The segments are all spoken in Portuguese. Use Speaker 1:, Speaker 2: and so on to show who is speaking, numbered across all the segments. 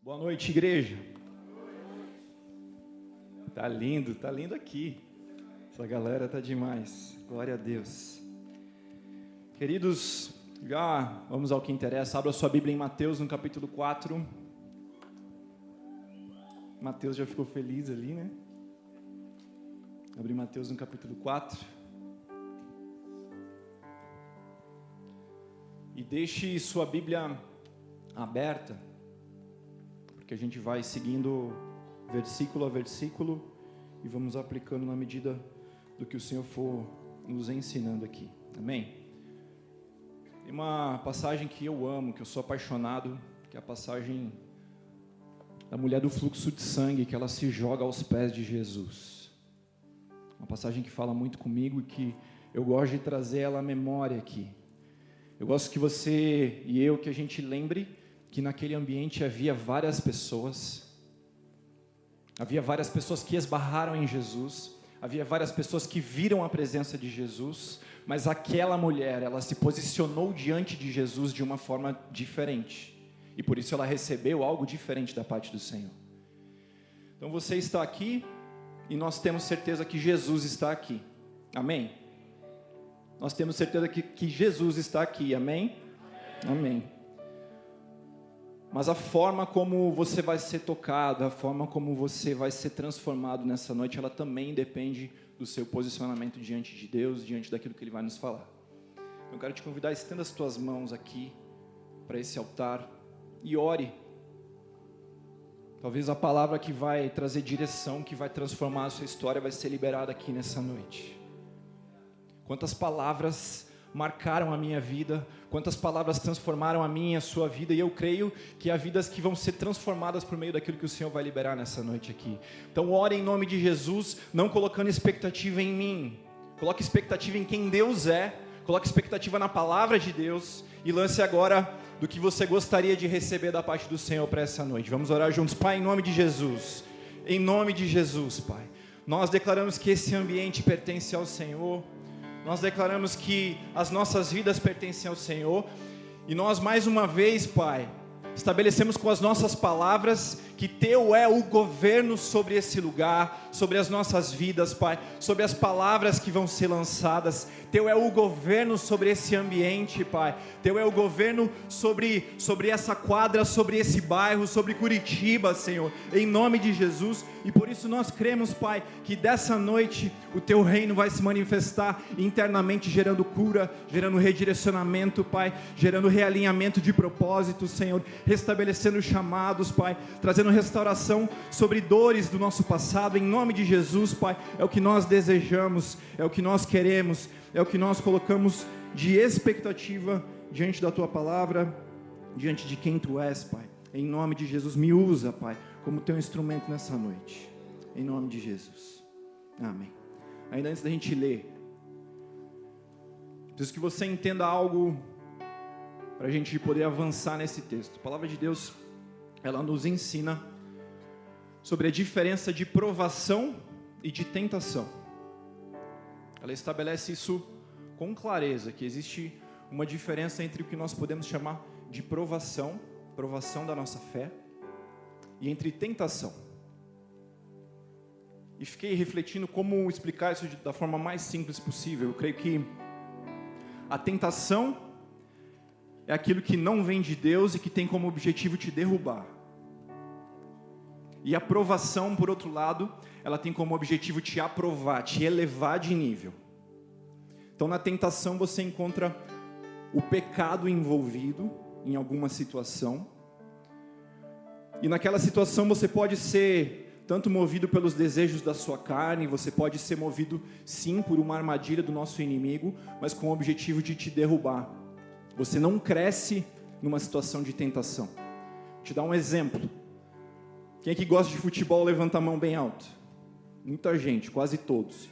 Speaker 1: Boa noite, igreja. Tá lindo aqui. Essa galera tá demais. Glória a Deus. Queridos, já vamos ao que interessa. Abra sua Bíblia em Mateus, no capítulo 4. Mateus já ficou feliz ali, né? Abre Mateus no capítulo 4. E deixe sua Bíblia aberta, porque a gente vai seguindo versículo a versículo e vamos aplicando na medida do que o Senhor for nos ensinando aqui. Amém? Tem uma passagem que eu amo, que eu sou apaixonado, que é a passagem da mulher do fluxo de sangue, que ela se joga aos pés de Jesus. Uma passagem que fala muito comigo e que eu gosto de trazer ela à memória aqui. Eu gosto que você e eu, que a gente lembre que naquele ambiente havia várias pessoas que esbarraram em Jesus, havia várias pessoas que viram a presença de Jesus, mas aquela mulher, ela se posicionou diante de Jesus de uma forma diferente, e por isso ela recebeu algo diferente da parte do Senhor. Então você está aqui, e nós temos certeza que Jesus está aqui, amém? Nós temos certeza que Jesus está aqui, amém? Amém. Mas a forma como você vai ser tocado, a forma como você vai ser transformado nessa noite, ela também depende do seu posicionamento diante de Deus, diante daquilo que Ele vai nos falar. Eu quero te convidar, estenda as tuas mãos aqui, para esse altar, e ore. Talvez a palavra que vai trazer direção, que vai transformar a sua história, vai ser liberada aqui nessa noite. Quantas palavras marcaram a minha vida, quantas palavras transformaram a minha e a sua vida, e eu creio que há vidas que vão ser transformadas por meio daquilo que o Senhor vai liberar nessa noite aqui. Então ore em nome de Jesus, não colocando expectativa em mim, coloque expectativa em quem Deus é, coloque expectativa na palavra de Deus, e lance agora do que você gostaria de receber da parte do Senhor para essa noite. Vamos orar juntos. Pai, em nome de Jesus, Pai, nós declaramos que esse ambiente pertence ao Senhor. Nós declaramos que as nossas vidas pertencem ao Senhor, e nós mais uma vez, Pai, estabelecemos com as nossas palavras que Teu é o governo sobre esse lugar, sobre as nossas vidas, Pai, sobre as palavras que vão ser lançadas. Teu é o governo sobre esse ambiente, Pai. Teu é o governo sobre essa quadra, sobre esse bairro, sobre Curitiba, Senhor, em nome de Jesus. E por isso nós cremos, Pai, que dessa noite o Teu reino vai se manifestar internamente, gerando cura, gerando redirecionamento, Pai, gerando realinhamento de propósitos, Senhor, restabelecendo chamados, Pai, trazendo restauração sobre dores do nosso passado, em nome de Jesus, Pai. É o que nós desejamos, é o que nós queremos, é o que nós colocamos de expectativa diante da Tua palavra, diante de quem Tu és, Pai. Em nome de Jesus, me usa, Pai, como Teu instrumento nessa noite, em nome de Jesus, amém. Ainda antes da gente ler, preciso que você entenda algo para a gente poder avançar nesse texto. A palavra de Deus, ela nos ensina sobre a diferença de provação e de tentação. Ela estabelece isso com clareza, que existe uma diferença entre o que nós podemos chamar de provação da nossa fé, e entre tentação. E fiquei refletindo como explicar isso da forma mais simples possível. Eu creio que a tentação é aquilo que não vem de Deus e que tem como objetivo te derrubar. E a provação, por outro lado, ela tem como objetivo te aprovar, te elevar de nível. Então na tentação você encontra o pecado envolvido em alguma situação. E naquela situação você pode ser tanto movido pelos desejos da sua carne, você pode ser movido sim por uma armadilha do nosso inimigo, mas com o objetivo de te derrubar. Você não cresce numa situação de tentação. Vou te dar um exemplo. Quem é que gosta de futebol, levanta a mão bem alto. Muita gente, quase todos.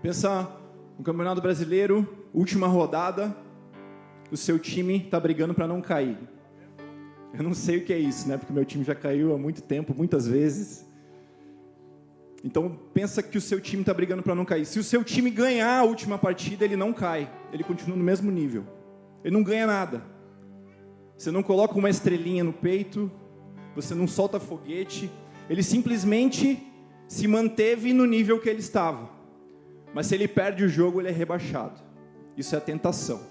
Speaker 1: Pensa no Campeonato Brasileiro, última rodada, o seu time está brigando para não cair. Eu não sei o que é isso, né? Porque meu time já caiu há muito tempo, muitas vezes. Então pensa que o seu time está brigando para não cair. Se o seu time ganhar a última partida, ele não cai. Ele continua no mesmo nível. Ele não ganha nada. Você não coloca uma estrelinha no peito, você não solta foguete. Ele simplesmente se manteve no nível que ele estava. Mas se ele perde o jogo, ele é rebaixado. Isso é tentação.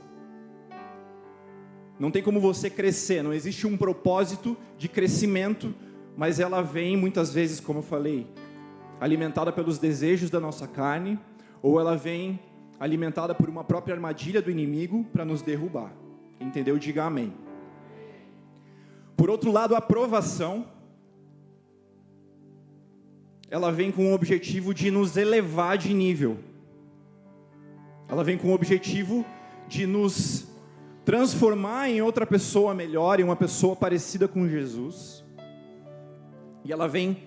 Speaker 1: Não tem como você crescer, não existe um propósito de crescimento, mas ela vem muitas vezes, como eu falei, alimentada pelos desejos da nossa carne, ou ela vem alimentada por uma própria armadilha do inimigo para nos derrubar. Entendeu? Diga amém. Por outro lado, a aprovação, ela vem com o objetivo de nos elevar de nível. Ela vem com o objetivo de nos transformar em outra pessoa melhor, em uma pessoa parecida com Jesus. E ela vem,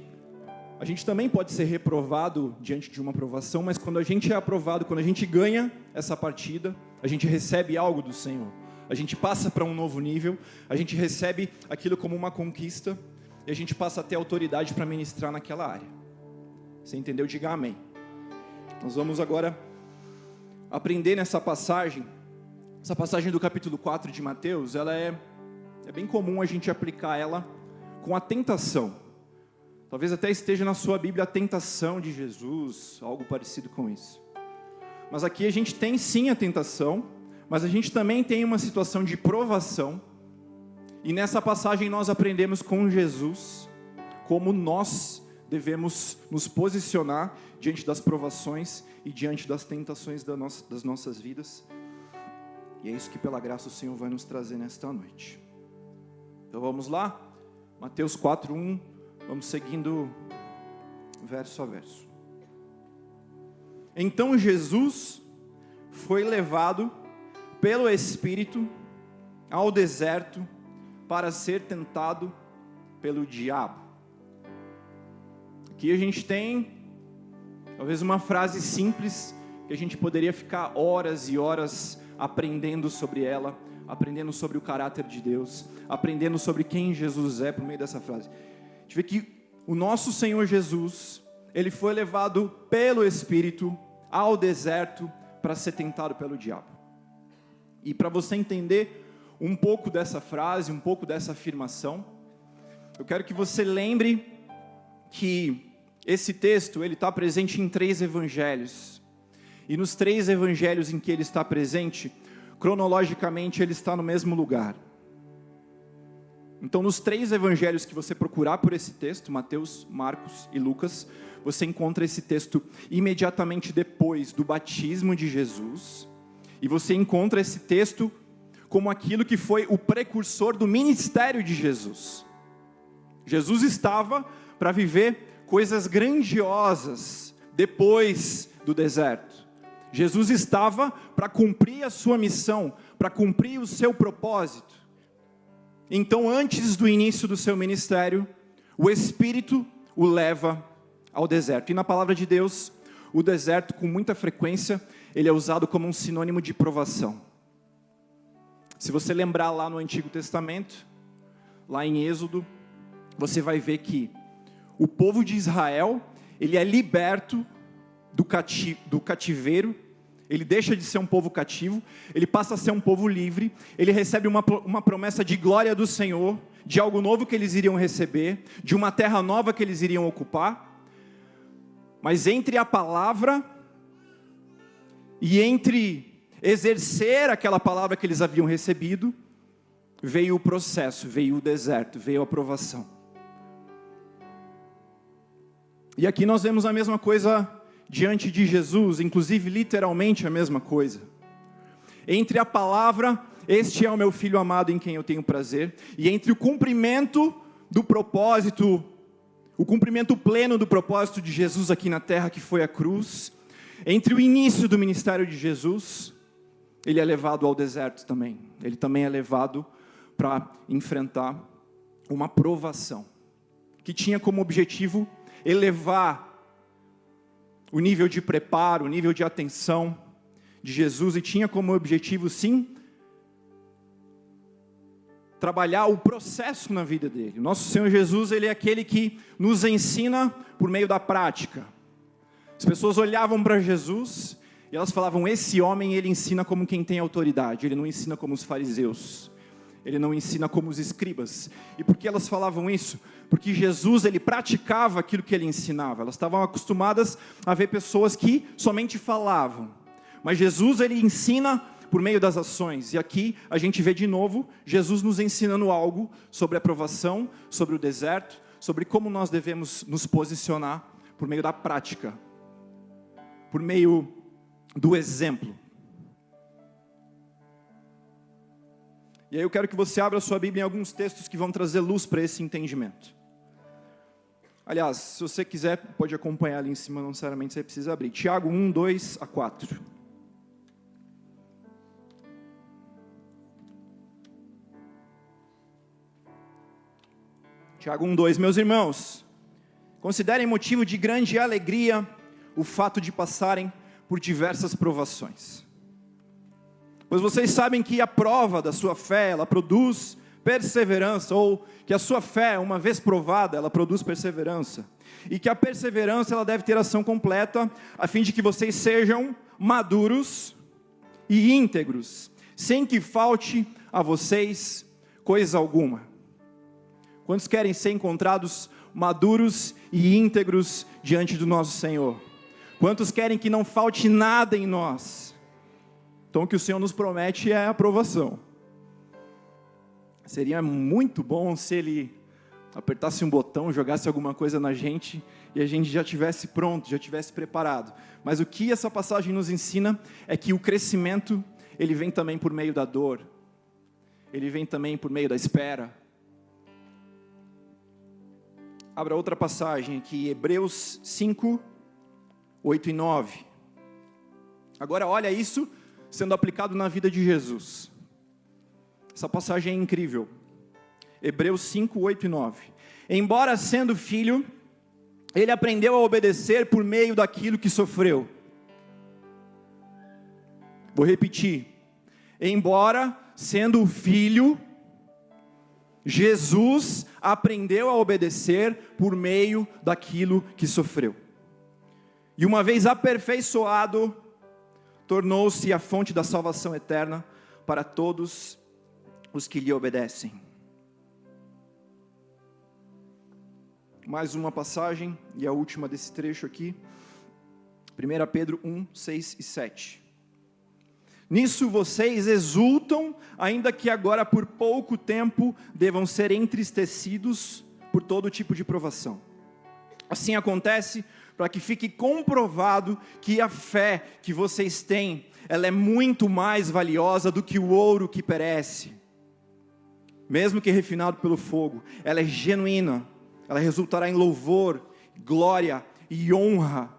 Speaker 1: a gente também pode ser reprovado diante de uma aprovação, mas quando a gente é aprovado, quando a gente ganha essa partida, a gente recebe algo do Senhor. A gente passa para um novo nível, a gente recebe aquilo como uma conquista, e a gente passa a ter autoridade para ministrar naquela área. Você entendeu? Diga amém. Nós vamos agora aprender nessa passagem. Essa passagem do capítulo 4 de Mateus, ela é bem comum a gente aplicar ela com a tentação. Talvez até esteja na sua Bíblia a tentação de Jesus, algo parecido com isso. Mas aqui a gente tem sim a tentação, mas a gente também tem uma situação de provação. E nessa passagem nós aprendemos com Jesus como nós devemos nos posicionar diante das provações e diante das tentações das nossas vidas. E é isso que pela graça o Senhor vai nos trazer nesta noite. Então vamos lá? Mateus 4:1, vamos seguindo verso a verso. Então Jesus foi levado pelo Espírito ao deserto para ser tentado pelo diabo. Aqui a gente tem talvez uma frase simples que a gente poderia ficar horas e horas aprendendo sobre ela, aprendendo sobre o caráter de Deus, aprendendo sobre quem Jesus é por meio dessa frase. A gente vê que o nosso Senhor Jesus, ele foi levado pelo Espírito ao deserto para ser tentado pelo diabo. E para você entender um pouco dessa frase, um pouco dessa afirmação, eu quero que você lembre que esse texto ele está presente em 3 evangelhos. E nos 3 evangelhos em que ele está presente, cronologicamente ele está no mesmo lugar. Então nos 3 evangelhos que você procurar por esse texto, Mateus, Marcos e Lucas, você encontra esse texto imediatamente depois do batismo de Jesus. E você encontra esse texto como aquilo que foi o precursor do ministério de Jesus. Jesus estava para viver coisas grandiosas depois do deserto. Jesus estava para cumprir a sua missão, para cumprir o seu propósito. Então, antes do início do seu ministério, o Espírito o leva ao deserto. E na palavra de Deus, o deserto, com muita frequência, ele é usado como um sinônimo de provação. Se você lembrar lá no Antigo Testamento, lá em Êxodo, você vai ver que o povo de Israel, ele é liberto do cativeiro, ele deixa de ser um povo cativo, ele passa a ser um povo livre, ele recebe uma promessa de glória do Senhor, de algo novo que eles iriam receber, de uma terra nova que eles iriam ocupar. Mas entre a palavra e entre exercer aquela palavra que eles haviam recebido, veio o processo, veio o deserto, veio a provação. E aqui nós vemos a mesma coisa diante de Jesus, inclusive literalmente a mesma coisa. Entre a palavra, este é o meu filho amado em quem eu tenho prazer, e entre o cumprimento do propósito, o cumprimento pleno do propósito de Jesus aqui na terra, que foi a cruz, entre o início do ministério de Jesus, ele é levado ao deserto também. Ele também é levado para enfrentar uma provação, que tinha como objetivo elevar o nível de preparo, o nível de atenção de Jesus, e tinha como objetivo, sim, trabalhar o processo na vida dele. Nosso Senhor Jesus, ele é aquele que nos ensina por meio da prática. As pessoas olhavam para Jesus e elas falavam: esse homem, ele ensina como quem tem autoridade, ele não ensina como os fariseus. ele não ensina como os escribas. E por que elas falavam isso? Porque Jesus, ele praticava aquilo que ele ensinava. Elas estavam acostumadas a ver pessoas que somente falavam. Mas Jesus, ele ensina por meio das ações. E aqui a gente vê de novo Jesus nos ensinando algo sobre a provação, sobre o deserto, sobre como nós devemos nos posicionar por meio da prática, por meio do exemplo. E aí eu quero que você abra a sua Bíblia em alguns textos que vão trazer luz para esse entendimento. Aliás, se você quiser, pode acompanhar ali em cima, não necessariamente você precisa abrir. Tiago 1, 2 a 4. Tiago 1, 2. Meus irmãos, considerem motivo de grande alegria o fato de passarem por diversas provações. Pois vocês sabem que a prova da sua fé, ela produz perseverança, ou que a sua fé, uma vez provada, ela produz perseverança. E que a perseverança, ela deve ter ação completa, a fim de que vocês sejam maduros e íntegros, sem que falte a vocês coisa alguma. Quantos querem ser encontrados maduros e íntegros diante do nosso Senhor? Quantos querem que não falte nada em nós? Então o que o Senhor nos promete é a aprovação. Seria muito bom se Ele apertasse um botão, jogasse alguma coisa na gente e a gente já estivesse pronto, já estivesse preparado. Mas o que essa passagem nos ensina é que o crescimento, ele vem também por meio da dor. Ele vem também por meio da espera. Abra outra passagem aqui, Hebreus 5, 8 e 9. Agora olha isso sendo aplicado na vida de Jesus. Essa passagem é incrível. Hebreus 5, 8 e 9. Embora sendo filho, ele aprendeu a obedecer por meio daquilo que sofreu. Vou repetir. Embora sendo filho, Jesus aprendeu a obedecer por meio daquilo que sofreu. E uma vez aperfeiçoado, tornou-se a fonte da salvação eterna para todos os que lhe obedecem. Mais uma passagem, e a última desse trecho aqui. 1 Pedro 1, 6 e 7. Nisso vocês exultam, ainda que agora por pouco tempo devam ser entristecidos por todo tipo de provação. Assim acontece para que fique comprovado que a fé que vocês têm, ela é muito mais valiosa do que o ouro que perece. Mesmo que refinado pelo fogo, ela é genuína, ela resultará em louvor, glória e honra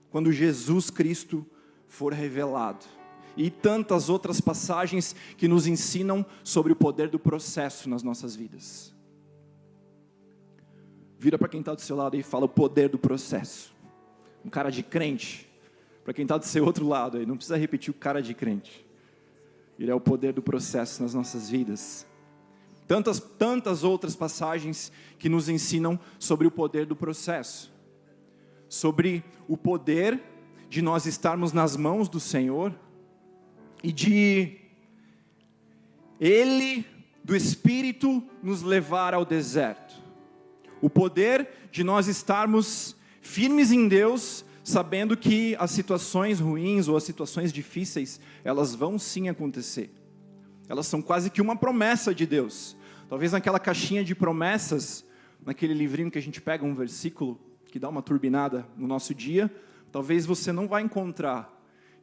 Speaker 1: quando Jesus Cristo for revelado. E tantas outras passagens que nos ensinam sobre o poder do processo nas nossas vidas. Vira para quem está do seu lado e fala o poder do processo. Um cara de crente. Para quem está do seu outro lado aí, não precisa repetir o cara de crente. Ele é o poder do processo nas nossas vidas. Tantas outras passagens que nos ensinam sobre o poder do processo. Sobre o poder de nós estarmos nas mãos do Senhor. E de Ele, do Espírito, nos levar ao deserto. O poder de nós estarmos firmes em Deus, sabendo que as situações ruins ou as situações difíceis, elas vão sim acontecer. Elas são quase que uma promessa de Deus. Talvez naquela caixinha de promessas, naquele livrinho que a gente pega um versículo, que dá uma turbinada no nosso dia, talvez você não vai encontrar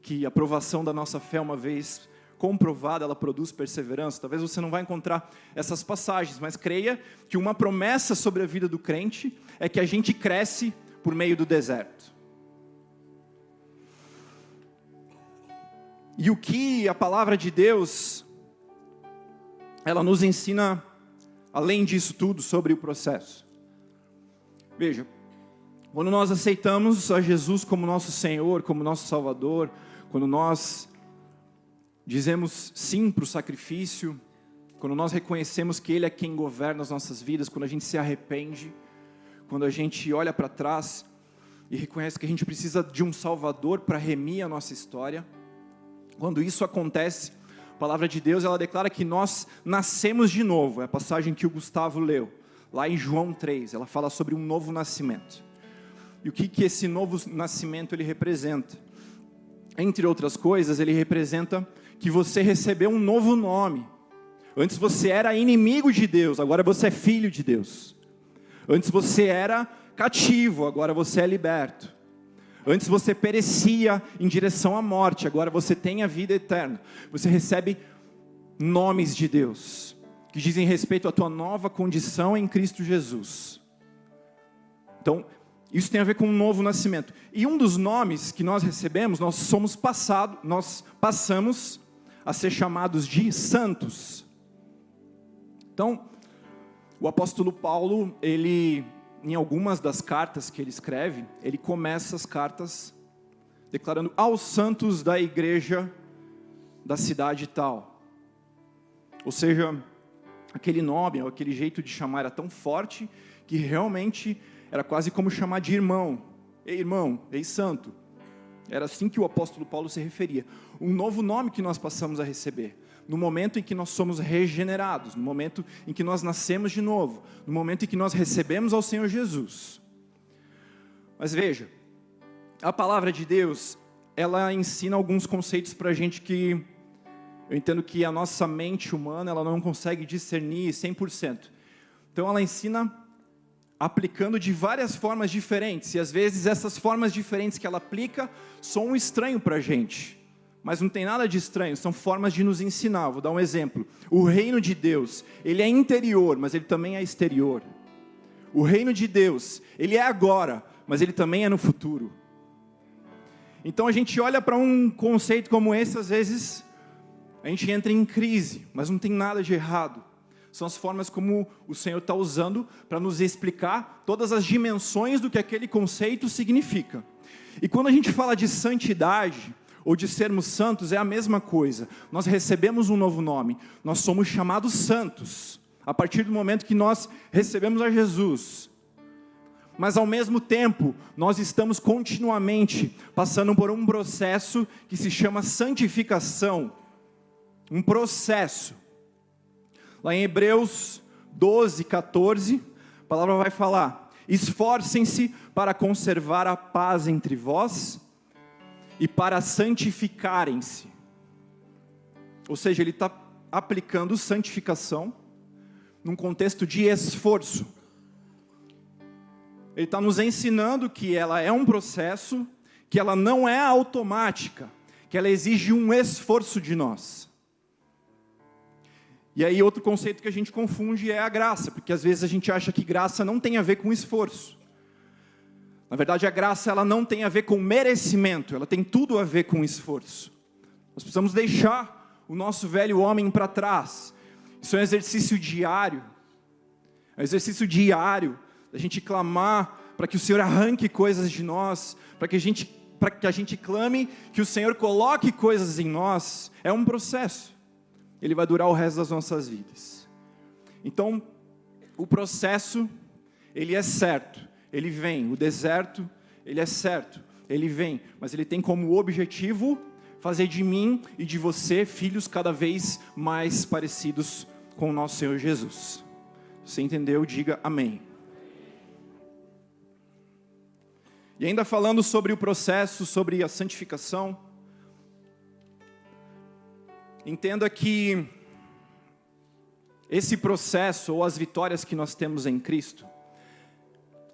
Speaker 1: que a provação da nossa fé, uma vez comprovada, ela produz perseverança. Talvez você não vai encontrar essas passagens, mas creia que uma promessa sobre a vida do crente é que a gente cresce por meio do deserto. E o que a palavra de Deus, ela nos ensina, além disso tudo, sobre o processo. Veja, quando nós aceitamos a Jesus como nosso Senhor, como nosso Salvador, quando nós dizemos sim para o sacrifício, quando nós reconhecemos que Ele é quem governa as nossas vidas, quando a gente se arrepende, quando a gente olha para trás e reconhece que a gente precisa de um Salvador para remir a nossa história, quando isso acontece, palavra de Deus, ela declara que nós nascemos de novo. É a passagem que o Gustavo leu, lá em João 3. Ela fala sobre um novo nascimento. E o que esse novo nascimento ele representa? Entre outras coisas, ele representa que você recebeu um novo nome. Antes você era inimigo de Deus, agora você é filho de Deus. Antes você era cativo, agora você é liberto. Antes você perecia em direção à morte, agora você tem a vida eterna. Você recebe nomes de Deus, que dizem respeito à tua nova condição em Cristo Jesus. Então, isso tem a ver com um novo nascimento. E um dos nomes que nós recebemos, nós passamos a ser chamados de santos. Então, o apóstolo Paulo, ele, em algumas das cartas que ele escreve, ele começa as cartas declarando aos santos da igreja da cidade tal. Ou seja, aquele nome, aquele jeito de chamar era tão forte que realmente era quase como chamar de irmão. Ei irmão, ei santo. Era assim que o apóstolo Paulo se referia. Um novo nome que nós passamos a receber. No momento em que nós somos regenerados, no momento em que nós nascemos de novo, no momento em que nós recebemos ao Senhor Jesus. Mas veja, a palavra de Deus, ela ensina alguns conceitos para a gente que eu entendo que a nossa mente humana, ela não consegue discernir 100%. Então ela ensina aplicando de várias formas diferentes, e às vezes essas formas diferentes que ela aplica são um estranho para a gente. Mas não tem nada de estranho, são formas de nos ensinar. Vou dar um exemplo. O reino de Deus, ele é interior, mas ele também é exterior. O reino de Deus, ele é agora, mas ele também é no futuro. Então a gente olha para um conceito como esse, às vezes a gente entra em crise, mas não tem nada de errado. São as formas como o Senhor está usando para nos explicar todas as dimensões do que aquele conceito significa. E quando a gente fala de santidade, ou de sermos santos, é a mesma coisa. Nós recebemos um novo nome, nós somos chamados santos, a partir do momento que nós recebemos a Jesus. Mas ao mesmo tempo, nós estamos continuamente passando por um processo que se chama santificação. Um processo. Lá em Hebreus 12, 14, a palavra vai falar: esforcem-se para conservar a paz entre vós, e para santificarem-se. Ou seja, ele está aplicando santificação num contexto de esforço. Ele está nos ensinando que ela é um processo, que ela não é automática, que ela exige um esforço de nós. E aí outro conceito que a gente confunde é a graça, porque às vezes a gente acha que graça não tem a ver com esforço. Na verdade, a graça ela não tem a ver com merecimento, ela tem tudo a ver com esforço. Nós precisamos deixar o nosso velho homem para trás. Isso é um exercício diário. É um exercício diário da gente clamar para que o Senhor arranque coisas de nós, para que a gente clame que o Senhor coloque coisas em nós. É um processo. Ele vai durar o resto das nossas vidas. Então, o processo, ele é certo. Ele vem, o deserto, ele é certo, ele vem, mas ele tem como objetivo fazer de mim e de você filhos cada vez mais parecidos com o nosso Senhor Jesus. Você entendeu? Diga amém. E ainda falando sobre o processo, sobre a santificação, entenda que esse processo ou as vitórias que nós temos em Cristo,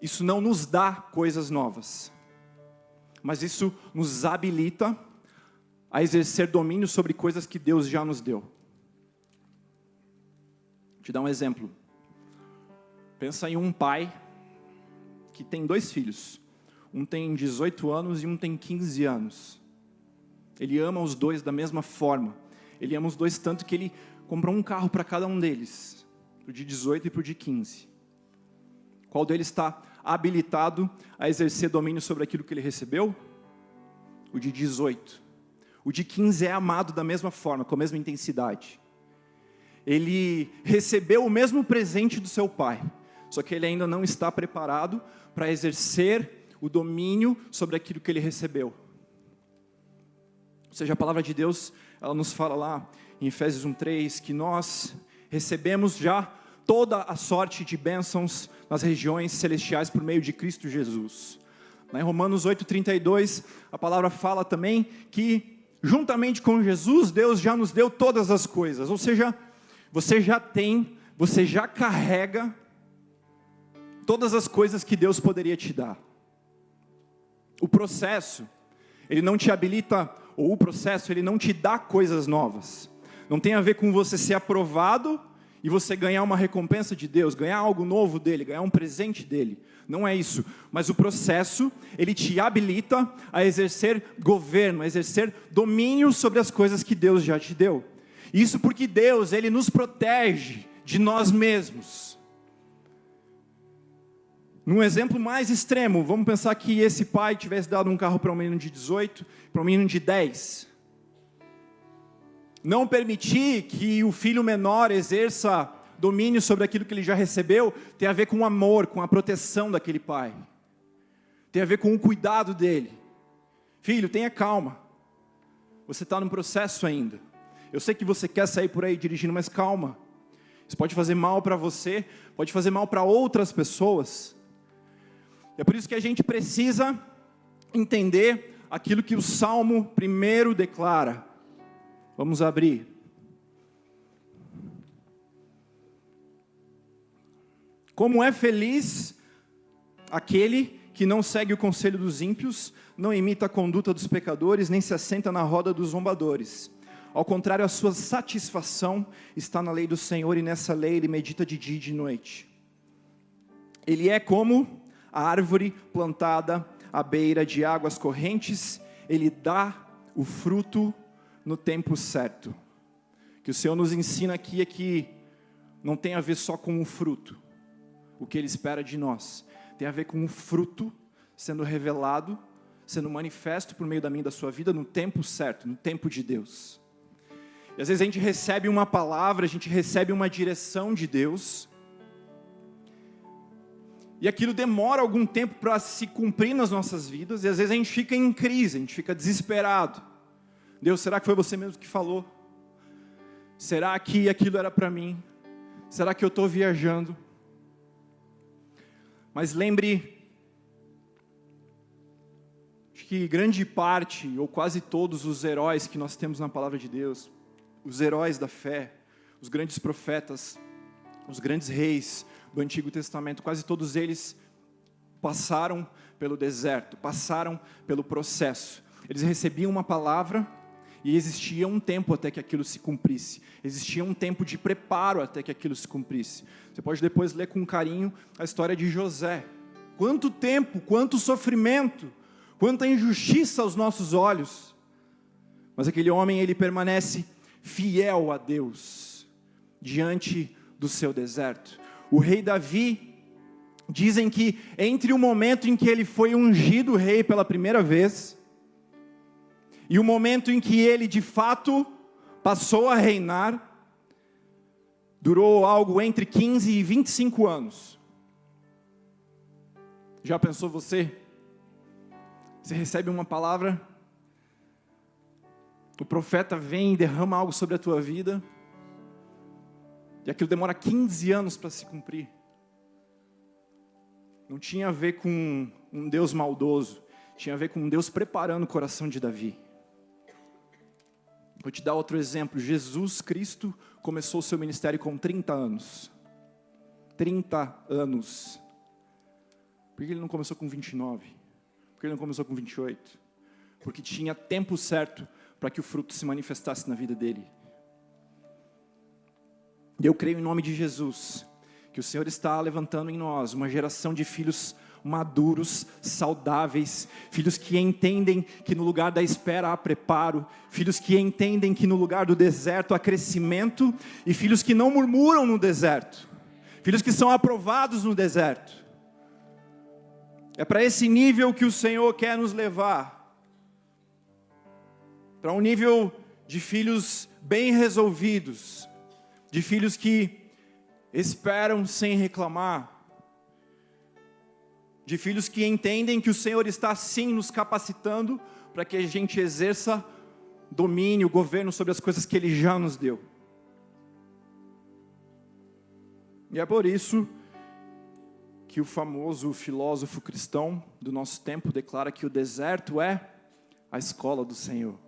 Speaker 1: isso não nos dá coisas novas, mas isso nos habilita a exercer domínio sobre coisas que Deus já nos deu. Vou te dar um exemplo. Pensa em um pai que tem 2 filhos. Um tem 18 anos e um tem 15 anos. Ele ama os 2 da mesma forma. Ele ama os 2 tanto que ele comprou um carro para cada um deles, para o de 18 e para o de 15. Qual deles está habilitado a exercer domínio sobre aquilo que ele recebeu? O de 18. O de 15 é amado da mesma forma, com a mesma intensidade. Ele recebeu o mesmo presente do seu pai, só que ele ainda não está preparado para exercer o domínio sobre aquilo que ele recebeu. Ou seja, a palavra de Deus, ela nos fala lá em Efésios 1:3, que nós recebemos já toda a sorte de bênçãos nas regiões celestiais por meio de Cristo Jesus. Lá em Romanos 8:32, a palavra fala também que juntamente com Jesus, Deus já nos deu todas as coisas. Ou seja, você já tem, você já carrega todas as coisas que Deus poderia te dar. O processo, ele não te habilita, ou o processo, ele não te dá coisas novas. Não tem a ver com você ser aprovado e você ganhar uma recompensa de Deus, ganhar algo novo dele, ganhar um presente dele. Não é isso. Mas o processo, ele te habilita a exercer governo, a exercer domínio sobre as coisas que Deus já te deu. Isso porque Deus, ele nos protege de nós mesmos. Num exemplo mais extremo, vamos pensar que esse pai tivesse dado um carro para um menino de 18, para um menino de 10. Não permitir que o filho menor exerça domínio sobre aquilo que ele já recebeu, tem a ver com o amor, com a proteção daquele pai. Tem a ver com o cuidado dele. Filho, tenha calma. Você está num processo ainda. Eu sei que você quer sair por aí dirigindo, mas calma. Isso pode fazer mal para você, pode fazer mal para outras pessoas. É por isso que a gente precisa entender aquilo que o Salmo 1 declara. Vamos abrir. Como é feliz aquele que não segue o conselho dos ímpios, não imita a conduta dos pecadores, nem se assenta na roda dos zombadores. Ao contrário, a sua satisfação está na lei do Senhor, e nessa lei ele medita de dia e de noite. Ele é como a árvore plantada à beira de águas correntes, ele dá o fruto no tempo certo. O que o Senhor nos ensina aqui é que não tem a ver só com o fruto, o que Ele espera de nós, tem a ver com o fruto sendo revelado, sendo manifesto por meio da minha e da sua vida no tempo certo, no tempo de Deus. E às vezes a gente recebe uma palavra, a gente recebe uma direção de Deus, e aquilo demora algum tempo para se cumprir nas nossas vidas, e às vezes a gente fica em crise, a gente fica desesperado. Deus, será que foi você mesmo que falou? Será que aquilo era para mim? Será que eu estou viajando? Mas lembre, acho que grande parte, ou quase todos os heróis que nós temos na palavra de Deus, os heróis da fé, os grandes profetas, os grandes reis do Antigo Testamento, quase todos eles passaram pelo deserto, passaram pelo processo. Eles recebiam uma palavra e existia um tempo até que aquilo se cumprisse. Existia um tempo de preparo até que aquilo se cumprisse. Você pode depois ler com carinho a história de José. Quanto tempo, quanto sofrimento, quanta injustiça aos nossos olhos. Mas aquele homem, ele permanece fiel a Deus diante do seu deserto. O rei Davi, dizem que entre o momento em que ele foi ungido rei pela primeira vez e o momento em que ele de fato passou a reinar, durou algo entre 15 e 25 anos. Já pensou você? Você recebe uma palavra, o profeta vem e derrama algo sobre a tua vida, e aquilo demora 15 anos para se cumprir. Não tinha a ver com um Deus maldoso, tinha a ver com um Deus preparando o coração de Davi. Vou te dar outro exemplo. Jesus Cristo começou o seu ministério com 30 anos. 30 anos. Por que ele não começou com 29? Por que ele não começou com 28? Porque tinha tempo certo para que o fruto se manifestasse na vida dele. E eu creio em nome de Jesus, que o Senhor está levantando em nós uma geração de filhos maduros, saudáveis, filhos que entendem que no lugar da espera há preparo, filhos que entendem que no lugar do deserto há crescimento, e filhos que não murmuram no deserto, filhos que são aprovados no deserto. É para esse nível que o Senhor quer nos levar, para um nível de filhos bem resolvidos, de filhos que esperam sem reclamar, de filhos que entendem que o Senhor está sim nos capacitando para que a gente exerça domínio, governo sobre as coisas que Ele já nos deu. E é por isso que o famoso filósofo cristão do nosso tempo declara que o deserto é a escola do Senhor.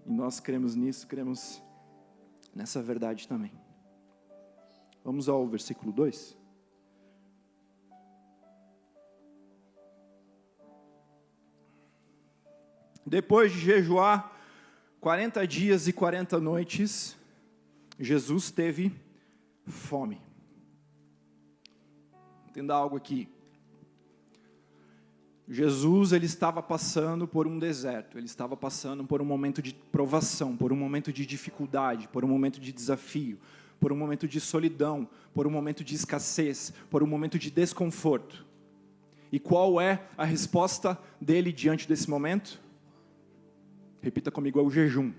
Speaker 1: E nós cremos nisso, cremos nessa verdade também. Vamos ao versículo 2. Depois de jejuar 40 dias e 40 noites, Jesus teve fome. Entenda algo aqui. Jesus, ele estava passando por um deserto, ele estava passando por um momento de provação, por um momento de dificuldade, por um momento de desafio, por um momento de solidão, por um momento de escassez, por um momento de desconforto. E qual é a resposta dele diante desse momento? Repita comigo, é o jejum.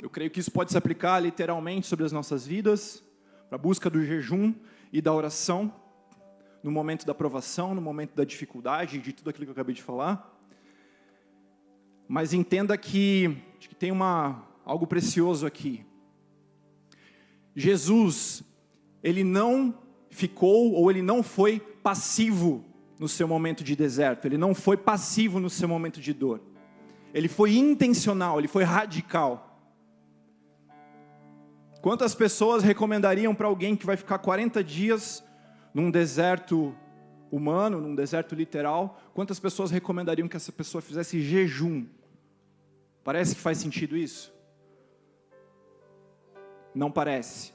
Speaker 1: Eu creio que isso pode se aplicar literalmente sobre as nossas vidas, para a busca do jejum e da oração, no momento da provação, no momento da dificuldade, de tudo aquilo que eu acabei de falar. Mas entenda que tem algo precioso aqui. Jesus, ele não ficou, ou ele não foi passivo no seu momento de deserto. Ele não foi passivo no seu momento de dor. Ele foi intencional, ele foi radical. Quantas pessoas recomendariam para alguém que vai ficar 40 dias num deserto humano, num deserto literal, quantas pessoas recomendariam que essa pessoa fizesse jejum? Parece que faz sentido isso? Não parece.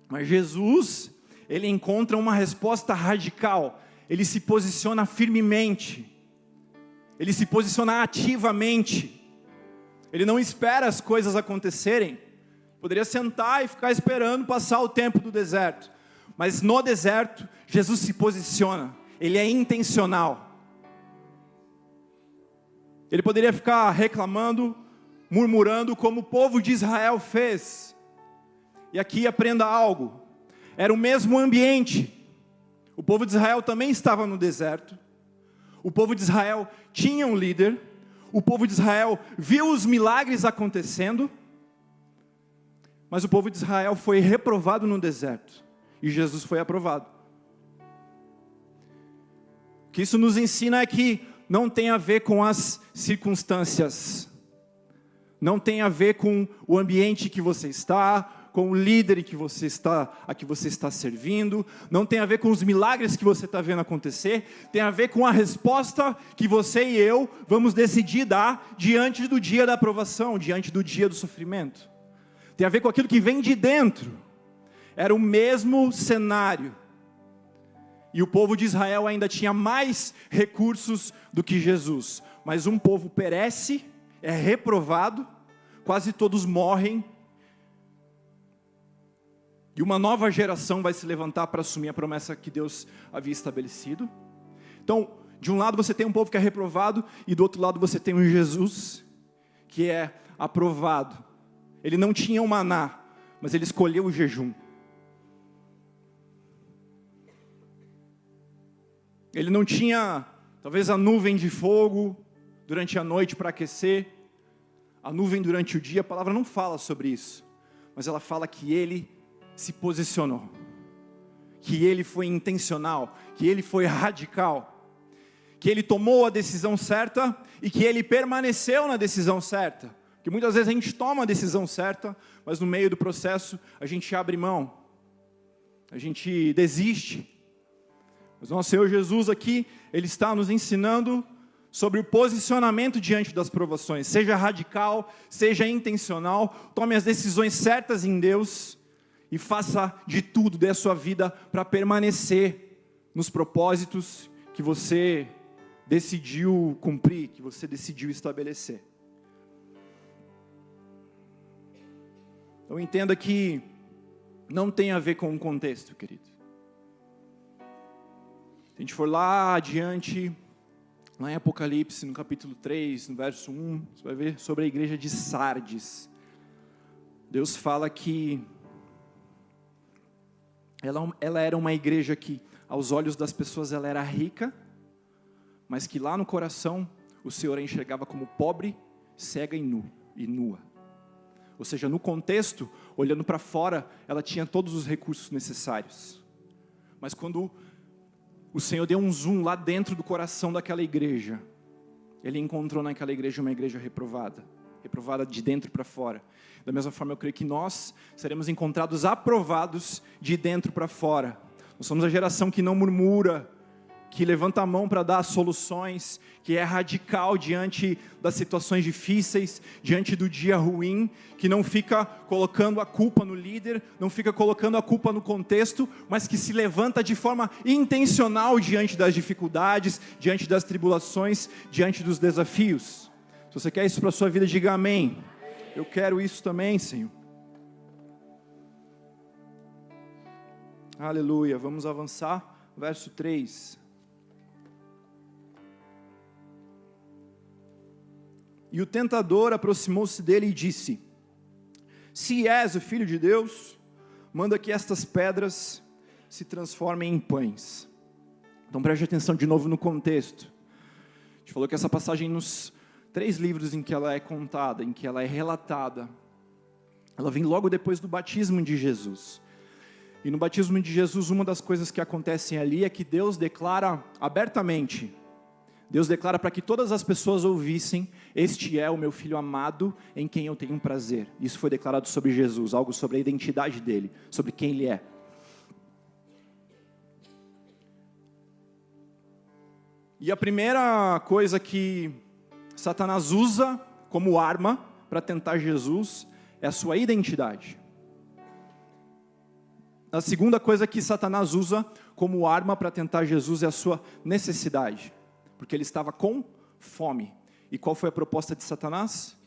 Speaker 1: Mas Jesus, ele encontra uma resposta radical. Ele se posiciona firmemente. Ele se posiciona ativamente. Ele não espera as coisas acontecerem. Poderia sentar e ficar esperando passar o tempo do deserto. Mas no deserto, Jesus se posiciona. Ele é intencional. Ele poderia ficar reclamando, murmurando, como o povo de Israel fez. E aqui aprenda algo. Era o mesmo ambiente. O povo de Israel também estava no deserto. O povo de Israel tinha um líder. O povo de Israel viu os milagres acontecendo. Mas o povo de Israel foi reprovado no deserto. E Jesus foi aprovado. O que isso nos ensina é que não tem a ver com as circunstâncias. Não tem a ver com o ambiente que você está, com o líder a que você está servindo. Não tem a ver com os milagres que você está vendo acontecer. Tem a ver com a resposta que você e eu vamos decidir dar diante do dia da aprovação, diante do dia do sofrimento. Tem a ver com aquilo que vem de dentro. Era o mesmo cenário. E o povo de Israel ainda tinha mais recursos do que Jesus. Mas um povo perece, é reprovado, quase todos morrem. E uma nova geração vai se levantar para assumir a promessa que Deus havia estabelecido. Então, de um lado você tem um povo que é reprovado, e do outro lado você tem um Jesus que é aprovado. Ele não tinha o maná, mas ele escolheu o jejum. Ele não tinha, talvez, a nuvem de fogo durante a noite para aquecer, a nuvem durante o dia. A palavra não fala sobre isso, mas ela fala que ele se posicionou, que ele foi intencional, que ele foi radical, que ele tomou a decisão certa e que ele permaneceu na decisão certa. Porque muitas vezes a gente toma a decisão certa, mas no meio do processo a gente abre mão, a gente desiste. Mas o nosso Senhor Jesus aqui, Ele está nos ensinando sobre o posicionamento diante das provações. Seja radical, seja intencional, tome as decisões certas em Deus e faça de tudo, dê a sua vida para permanecer nos propósitos que você decidiu cumprir, que você decidiu estabelecer. Então entenda que não tem a ver com o contexto, querido. Se a gente for lá adiante, lá em Apocalipse, no capítulo 3, no verso 1, você vai ver sobre a igreja de Sardes. Deus fala que ela era uma igreja que, aos olhos das pessoas, ela era rica, mas que lá no coração o Senhor a enxergava como pobre, cega e nua. Ou seja, no contexto, olhando para fora, ela tinha todos os recursos necessários. Mas quando o Senhor deu um zoom lá dentro do coração daquela igreja, Ele encontrou naquela igreja uma igreja reprovada de dentro para fora. Da mesma forma, eu creio que nós seremos encontrados aprovados de dentro para fora. Nós somos a geração que não murmura, que levanta a mão para dar soluções, que é radical diante das situações difíceis, diante do dia ruim, que não fica colocando a culpa no líder, não fica colocando a culpa no contexto, mas que se levanta de forma intencional diante das dificuldades, diante das tribulações, diante dos desafios. Se você quer isso para a sua vida, diga amém. Eu quero isso também, Senhor. Aleluia. Vamos avançar. Verso 3. E o tentador aproximou-se dele e disse: se és o Filho de Deus, manda que estas pedras se transformem em pães. Então preste atenção de novo no contexto. A gente falou que essa passagem nos 3 livros em que ela é contada, em que ela é relatada, ela vem logo depois do batismo de Jesus. E no batismo de Jesus, uma das coisas que acontecem ali é que Deus declara abertamente, Deus declara para que todas as pessoas ouvissem: este é o meu Filho amado, em quem eu tenho prazer. Isso foi declarado sobre Jesus, algo sobre a identidade dele, sobre quem ele é. E a primeira coisa que Satanás usa como arma para tentar Jesus é a sua identidade. A segunda coisa que Satanás usa como arma para tentar Jesus é a sua necessidade. Porque ele estava com fome. E qual foi a proposta de Satanás?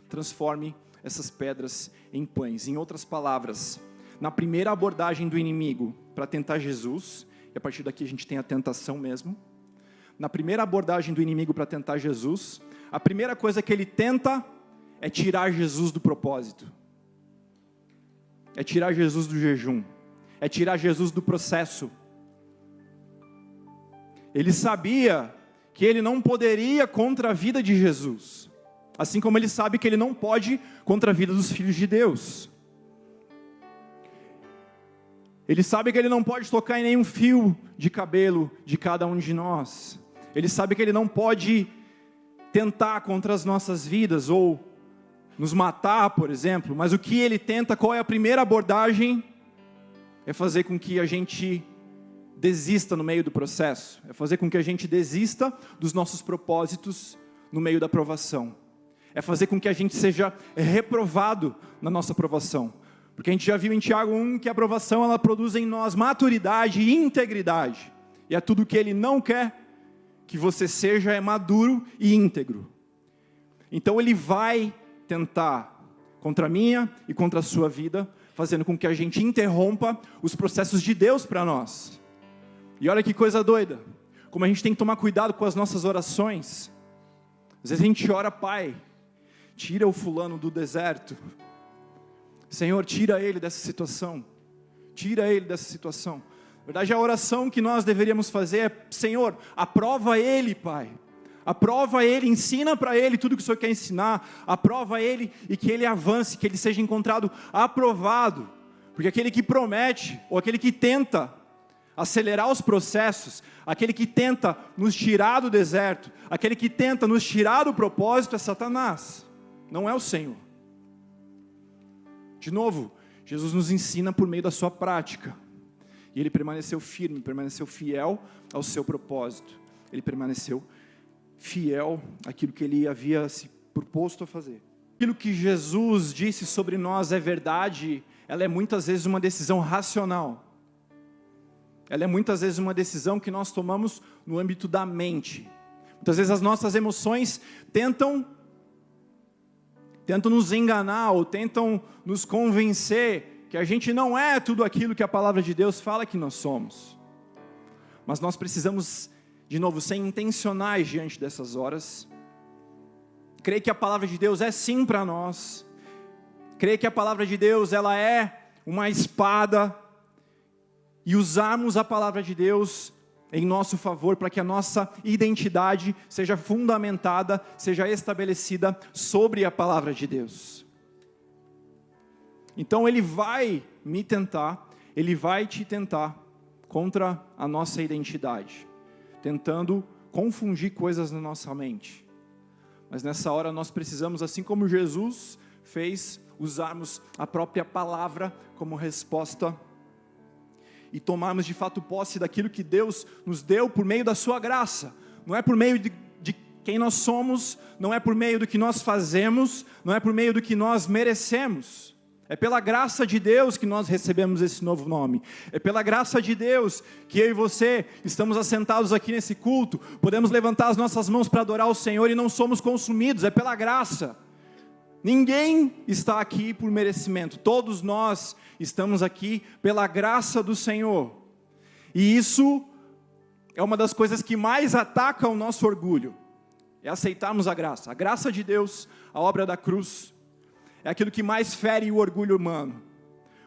Speaker 1: Transforme essas pedras em pães. Em outras palavras, na primeira abordagem do inimigo para tentar Jesus, e a partir daqui a gente tem a tentação mesmo. Na primeira abordagem do inimigo para tentar Jesus, a primeira coisa que ele tenta é tirar Jesus do propósito. É tirar Jesus do jejum. É tirar Jesus do processo. Ele sabia que ele não poderia contra a vida de Jesus, assim como ele sabe que ele não pode contra a vida dos filhos de Deus. Ele sabe que ele não pode tocar em nenhum fio de cabelo de cada um de nós. Ele sabe que ele não pode tentar contra as nossas vidas, ou nos matar, por exemplo. Mas o que ele tenta, qual é a primeira abordagem? É fazer com que a gente desista no meio do processo, é fazer com que a gente desista dos nossos propósitos no meio da provação, é fazer com que a gente seja reprovado na nossa provação, porque a gente já viu em Tiago 1 que a provação ela produz em nós maturidade e integridade, e é tudo que ele não quer que você seja é maduro e íntegro. Então ele vai tentar contra a minha e contra a sua vida, fazendo com que a gente interrompa os processos de Deus para nós. E olha que coisa doida, como a gente tem que tomar cuidado com as nossas orações. Às vezes a gente ora: Pai, tira o fulano do deserto. Senhor, tira ele dessa situação. Tira ele dessa situação. Na verdade, a oração que nós deveríamos fazer é: Senhor, aprova ele, Pai. Aprova ele, ensina para ele tudo que o Senhor quer ensinar. Aprova ele e que ele avance, que ele seja encontrado aprovado. Porque aquele que promete, ou aquele que tenta acelerar os processos, aquele que tenta nos tirar do deserto, aquele que tenta nos tirar do propósito é Satanás, não é o Senhor. De novo, Jesus nos ensina por meio da sua prática, e ele permaneceu firme, permaneceu fiel ao seu propósito, ele permaneceu fiel àquilo que ele havia se proposto a fazer. Aquilo que Jesus disse sobre nós é verdade, ela é muitas vezes uma decisão racional. Ela é muitas vezes uma decisão que nós tomamos no âmbito da mente. Muitas vezes as nossas emoções tentam nos enganar, ou tentam nos convencer que a gente não é tudo aquilo que a palavra de Deus fala que nós somos. Mas nós precisamos, de novo, ser intencionais diante dessas horas. Crer que a palavra de Deus é sim para nós. Crer que a palavra de Deus ela é uma espada. E usarmos a palavra de Deus em nosso favor, para que a nossa identidade seja fundamentada, seja estabelecida sobre a palavra de Deus. Então ele vai me tentar, ele vai te tentar contra a nossa identidade, tentando confundir coisas na nossa mente. Mas nessa hora nós precisamos, assim como Jesus fez, usarmos a própria palavra como resposta e tomarmos de fato posse daquilo que Deus nos deu por meio da sua graça. Não é por meio de quem nós somos, não é por meio do que nós fazemos, não é por meio do que nós merecemos. É pela graça de Deus que nós recebemos esse novo nome. É pela graça de Deus que eu e você estamos assentados aqui nesse culto, podemos levantar as nossas mãos para adorar o Senhor e não somos consumidos, é pela graça. Ninguém está aqui por merecimento, todos nós estamos aqui pela graça do Senhor. E isso é uma das coisas que mais ataca o nosso orgulho, é aceitarmos a graça de Deus, a obra da cruz. É aquilo que mais fere o orgulho humano.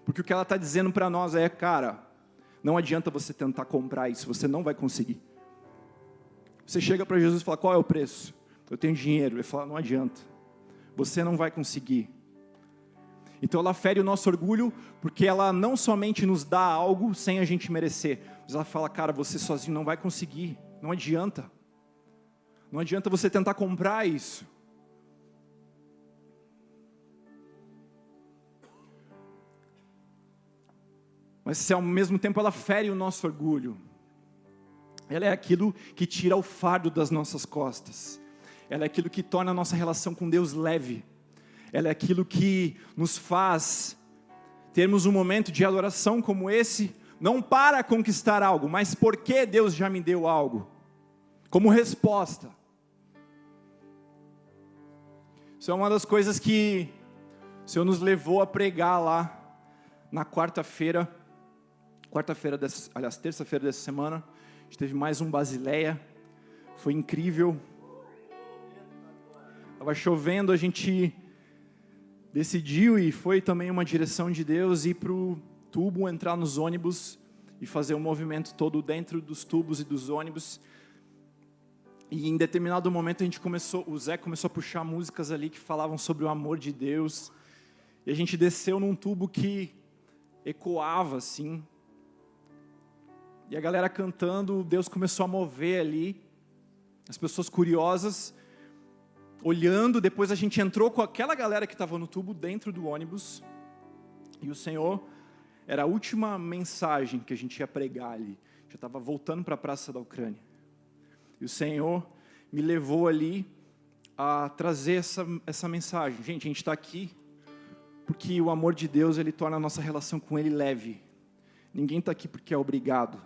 Speaker 1: Porque o que ela está dizendo para nós é, cara, não adianta você tentar comprar isso, você não vai conseguir. Você chega para Jesus e fala, qual é o preço? Eu tenho dinheiro. Ele fala, não adianta. Você não vai conseguir. Então ela fere o nosso orgulho, porque ela não somente nos dá algo sem a gente merecer, mas ela fala, cara, você sozinho não vai conseguir. Não adianta. Não adianta você tentar comprar isso. Mas se ao mesmo tempo ela fere o nosso orgulho, ela é aquilo que tira o fardo das nossas costas, ela é aquilo que torna a nossa relação com Deus leve, ela é aquilo que nos faz termos um momento de adoração como esse, não para conquistar algo, mas porque Deus já me deu algo, como resposta. Isso é uma das coisas que o Senhor nos levou a pregar lá na terça-feira dessa semana. A gente teve mais um Basileia, foi incrível. Estava chovendo, a gente decidiu, e foi também uma direção de Deus, ir para o tubo, entrar nos ônibus e fazer um movimento todo dentro dos tubos e dos ônibus. E em determinado momento o Zé começou a puxar músicas ali que falavam sobre o amor de Deus, e a gente desceu num tubo que ecoava assim, e a galera cantando, Deus começou a mover ali, as pessoas curiosas, olhando. Depois a gente entrou com aquela galera que estava no tubo dentro do ônibus, e o Senhor, era a última mensagem que a gente ia pregar ali, já estava voltando para a Praça da Ucrânia, e o Senhor me levou ali a trazer essa mensagem. Gente, a gente está aqui porque o amor de Deus, ele torna a nossa relação com Ele leve. Ninguém está aqui porque é obrigado.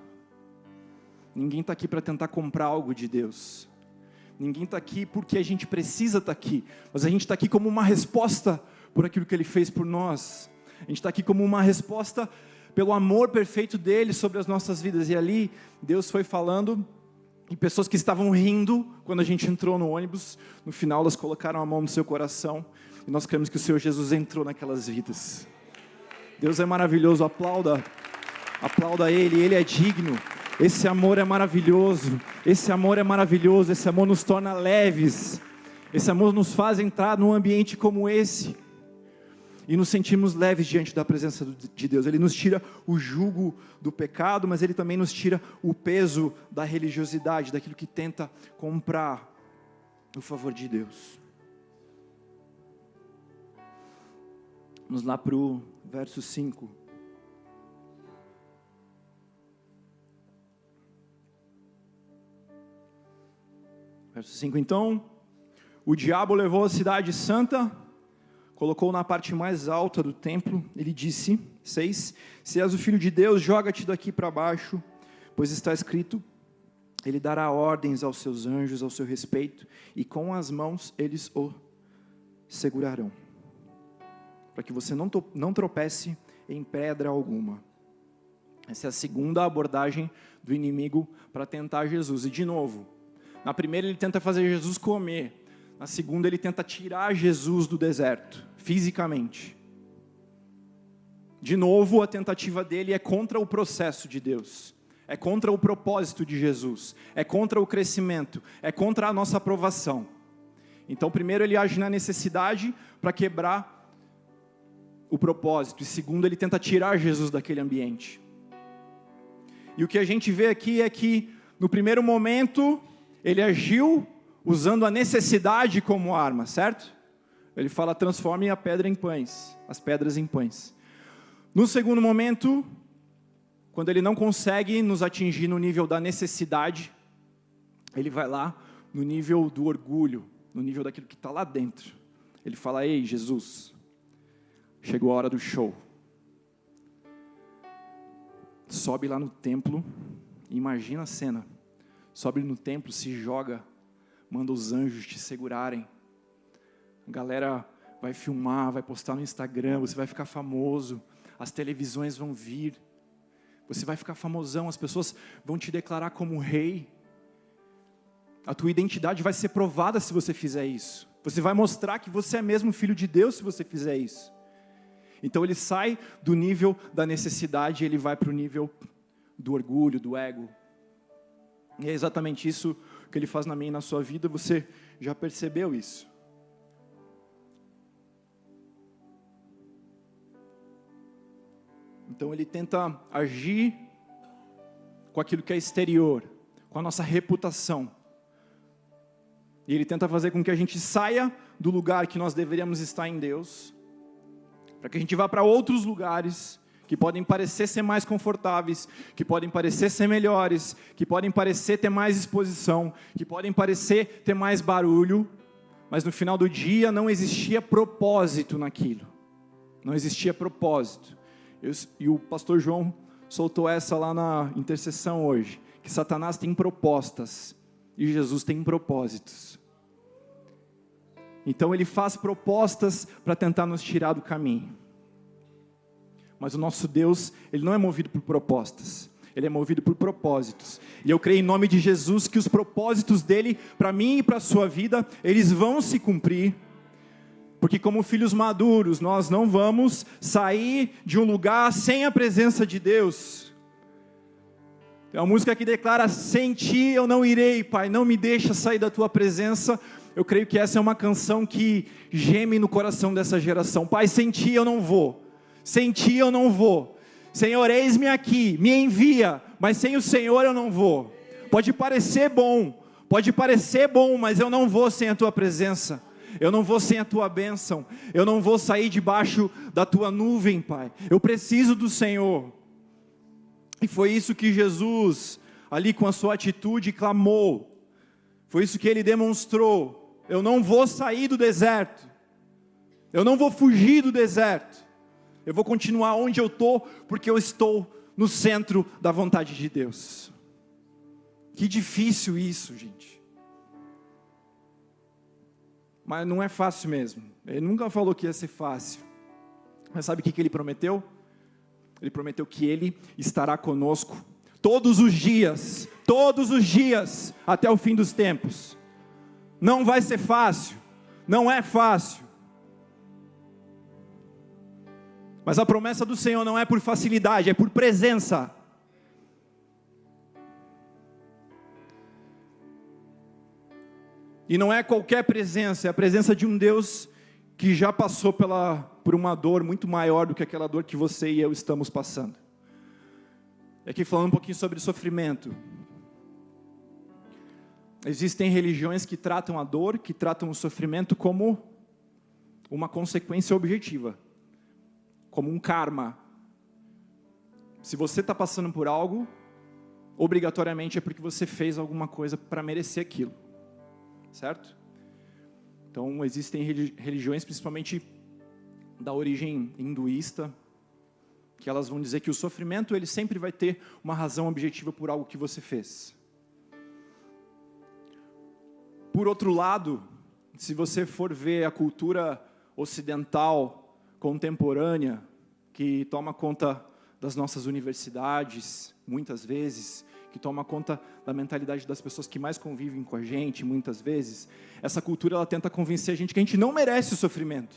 Speaker 1: Ninguém está aqui para tentar comprar algo de Deus. Ninguém está aqui porque a gente precisa estar aqui. Mas a gente está aqui como uma resposta por aquilo que Ele fez por nós. A gente está aqui como uma resposta pelo amor perfeito dEle sobre as nossas vidas. E ali, Deus foi falando, e pessoas que estavam rindo quando a gente entrou no ônibus, no final elas colocaram a mão no seu coração, e nós cremos que o Senhor Jesus entrou naquelas vidas. Deus é maravilhoso, aplauda Ele, Ele é digno. Esse amor é maravilhoso, esse amor é maravilhoso, esse amor nos torna leves, esse amor nos faz entrar num ambiente como esse, e nos sentimos leves diante da presença de Deus. Ele nos tira o jugo do pecado, mas Ele também nos tira o peso da religiosidade, daquilo que tenta comprar o favor de Deus. Vamos lá para o verso 5. Verso 5, então, o diabo levou a cidade santa, colocou na parte mais alta do templo, ele disse, 6, se és o Filho de Deus, joga-te daqui para baixo, pois está escrito, ele dará ordens aos seus anjos ao seu respeito, e com as mãos eles o segurarão, para que você não tropece em pedra alguma. Essa é a segunda abordagem do inimigo para tentar Jesus, e de novo, na primeira ele tenta fazer Jesus comer, na segunda ele tenta tirar Jesus do deserto, fisicamente. De novo a tentativa dele é contra o processo de Deus, é contra o propósito de Jesus, é contra o crescimento, é contra a nossa aprovação. Então, primeiro, ele age na necessidade para quebrar o propósito, e segundo, ele tenta tirar Jesus daquele ambiente. E o que a gente vê aqui é que, no primeiro momento, ele agiu usando a necessidade como arma, certo? Ele fala, transforme a pedra em pães, as pedras em pães. No segundo momento, quando ele não consegue nos atingir no nível da necessidade, ele vai lá no nível do orgulho, no nível daquilo que está lá dentro. Ele fala, ei, Jesus, chegou a hora do show. Sobe lá no templo, imagina a cena. Sobe no templo, se joga, manda os anjos te segurarem. A galera vai filmar, vai postar no Instagram, você vai ficar famoso, as televisões vão vir, você vai ficar famosão, as pessoas vão te declarar como rei. A tua identidade vai ser provada se você fizer isso. Você vai mostrar que você é mesmo filho de Deus se você fizer isso. Então ele sai do nível da necessidade e ele vai para o nível do orgulho, do ego. E é exatamente isso que ele faz na minha e na sua vida, você já percebeu isso. Então ele tenta agir com aquilo que é exterior, com a nossa reputação. E ele tenta fazer com que a gente saia do lugar que nós deveríamos estar em Deus, para que a gente vá para outros lugares que podem parecer ser mais confortáveis, que podem parecer ser melhores, que podem parecer ter mais exposição, que podem parecer ter mais barulho, mas no final do dia não existia propósito naquilo. Não existia propósito. E o pastor João soltou essa lá na intercessão hoje, que Satanás tem propostas e Jesus tem propósitos. Então ele faz propostas para tentar nos tirar do caminho. Mas o nosso Deus, ele não é movido por propostas, ele é movido por propósitos. E eu creio em nome de Jesus que os propósitos dele, para mim e para a sua vida, eles vão se cumprir. Porque como filhos maduros, nós não vamos sair de um lugar sem a presença de Deus. É uma música que declara, sem ti eu não irei, Pai, não me deixa sair da tua presença. Eu creio que essa é uma canção que geme no coração dessa geração. Pai, sem ti eu não vou, sem ti eu não vou. Senhor, eis-me aqui, me envia, mas sem o Senhor eu não vou. Pode parecer bom, mas eu não vou sem a tua presença. Eu não vou sem a tua bênção, eu não vou sair debaixo da tua nuvem, Pai. Eu preciso do Senhor. E foi isso que Jesus, ali com a sua atitude, clamou. Foi isso que ele demonstrou. Eu não vou sair do deserto. Eu não vou fugir do deserto. Eu vou continuar onde eu estou, porque eu estou no centro da vontade de Deus. Que difícil isso, gente. Mas não é fácil mesmo. Ele nunca falou que ia ser fácil. Mas sabe o que ele prometeu? Ele prometeu que ele estará conosco todos os dias, até o fim dos tempos. Não vai ser fácil, não é fácil. Mas a promessa do Senhor não é por facilidade, é por presença. E não é qualquer presença, é a presença de um Deus que já passou por uma dor muito maior do que aquela dor que você e eu estamos passando. E aqui falando um pouquinho sobre sofrimento. Existem religiões que tratam a dor, que tratam o sofrimento como uma consequência objetiva, como um karma. Se você está passando por algo, obrigatoriamente é porque você fez alguma coisa para merecer aquilo. Certo? Então existem religiões, principalmente da origem hinduísta, que elas vão dizer que o sofrimento ele sempre vai ter uma razão objetiva por algo que você fez. Por outro lado, se você for ver a cultura ocidental contemporânea, que toma conta das nossas universidades, muitas vezes, que toma conta da mentalidade das pessoas que mais convivem com a gente, muitas vezes, essa cultura ela tenta convencer a gente que a gente não merece o sofrimento.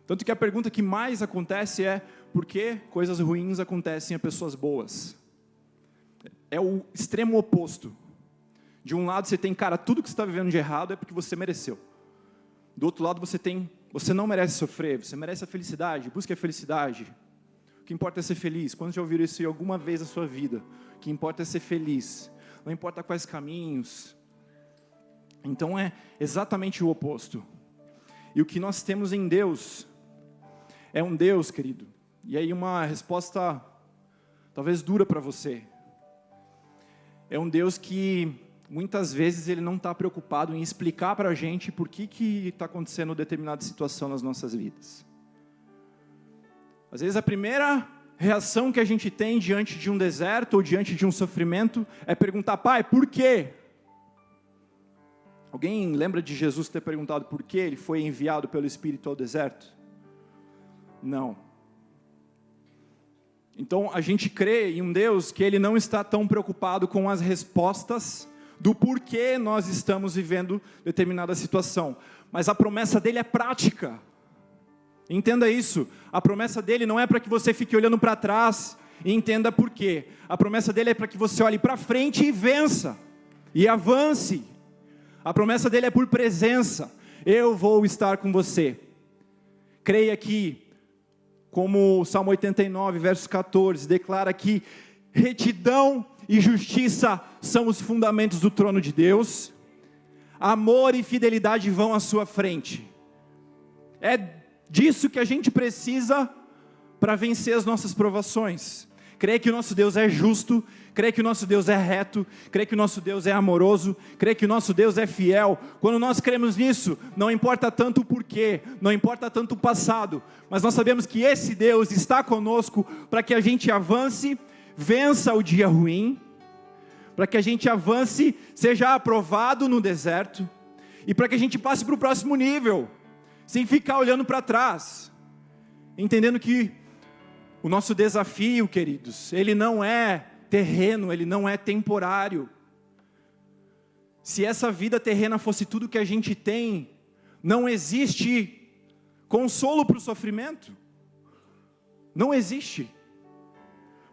Speaker 1: Tanto que a pergunta que mais acontece é, por que coisas ruins acontecem a pessoas boas? é o extremo oposto. De um lado você tem, cara, tudo que você está vivendo de errado é porque você mereceu. Do outro lado você não merece sofrer, você merece a felicidade, busque a felicidade. O que importa é ser feliz. Quando já ouviram isso alguma vez na sua vida? O que importa é ser feliz. Não importa quais caminhos. Então é exatamente o oposto. E o que nós temos em Deus é um Deus, querido. E aí uma resposta talvez dura para você. É um Deus que muitas vezes ele não está preocupado em explicar para a gente por que está acontecendo determinada situação nas nossas vidas. Às vezes a primeira reação que a gente tem diante de um deserto ou diante de um sofrimento é perguntar, Pai, por quê? Alguém lembra de Jesus ter perguntado por que ele foi enviado pelo Espírito ao deserto? Não. Então a gente crê em um Deus que ele não está tão preocupado com as respostas do porquê nós estamos vivendo determinada situação. Mas a promessa dele é prática. Entenda isso. A promessa dele não é para que você fique olhando para trás e entenda por quê. A promessa dele é para que você olhe para frente e vença. E avance. A promessa dele é por presença. Eu vou estar com você. Creia que, como o Salmo 89, verso 14, declara que retidão e justiça são os fundamentos do trono de Deus. Amor e fidelidade vão à sua frente. É disso que a gente precisa para vencer as nossas provações. Creia que o nosso Deus é justo, creia que o nosso Deus é reto, creia que o nosso Deus é amoroso, creia que o nosso Deus é fiel. Quando nós cremos nisso, não importa tanto o porquê, não importa tanto o passado, mas nós sabemos que esse Deus está conosco para que a gente avance, vença o dia ruim, para que a gente avance, seja aprovado no deserto, e para que a gente passe para o próximo nível, sem ficar olhando para trás, entendendo que o nosso desafio, queridos, ele não é terreno, ele não é temporário. Se essa vida terrena fosse tudo que a gente tem, não existe consolo para o sofrimento. Não existe.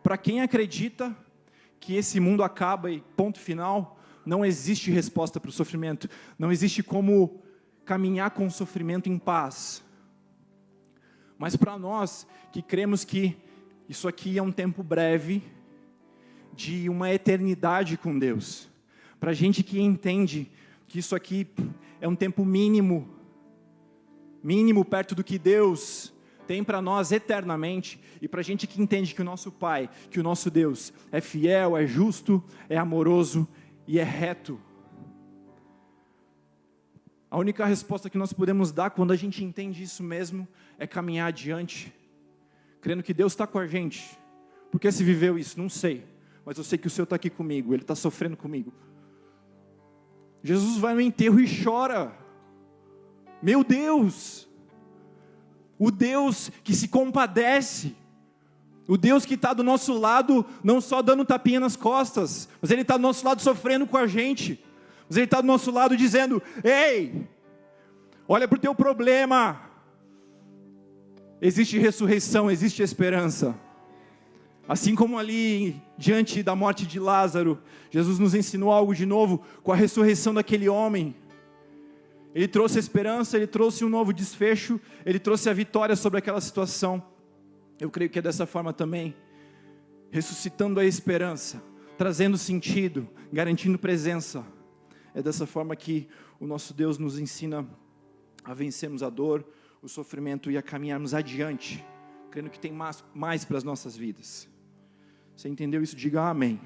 Speaker 1: Para quem acredita que esse mundo acaba e ponto final, não existe resposta para o sofrimento. Não existe como caminhar com o sofrimento em paz. Mas para nós que cremos que isso aqui é um tempo breve, de uma eternidade com Deus, para a gente que entende que isso aqui é um tempo mínimo perto do que Deus tem para nós eternamente, e para a gente que entende que o nosso Pai, que o nosso Deus é fiel, é justo, é amoroso e é reto. A única resposta que nós podemos dar quando a gente entende isso mesmo é caminhar adiante, crendo que Deus está com a gente. Por que se viveu isso? Não sei, mas eu sei que o Senhor está aqui comigo, Ele está sofrendo comigo. Jesus vai no enterro e chora. Meu Deus! O Deus que se compadece, o Deus que está do nosso lado, não só dando tapinha nas costas, mas Ele está do nosso lado sofrendo com a gente. Mas Ele está do nosso lado dizendo, ei, olha para o teu problema, existe ressurreição, existe esperança. Assim como ali, diante da morte de Lázaro, Jesus nos ensinou algo de novo, com a ressurreição daquele homem. Ele trouxe a esperança, Ele trouxe um novo desfecho, Ele trouxe a vitória sobre aquela situação. Eu creio que é dessa forma também, ressuscitando a esperança, trazendo sentido, garantindo presença. É dessa forma que o nosso Deus nos ensina a vencermos a dor, o sofrimento e a caminharmos adiante, crendo que tem mais para as nossas vidas. Você entendeu isso? Diga amém.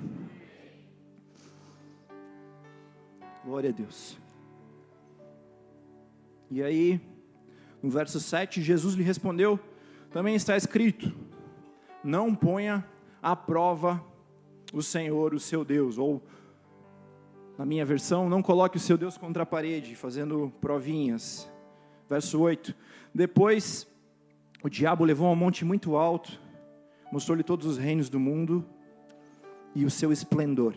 Speaker 1: Glória a Deus. E aí, no verso 7, Jesus lhe respondeu, também está escrito, não ponha à prova o Senhor, o seu Deus, ou na minha versão, não coloque o seu Deus contra a parede, fazendo provinhas. Verso 8, depois o diabo levou a um monte muito alto, mostrou-lhe todos os reinos do mundo e o seu esplendor.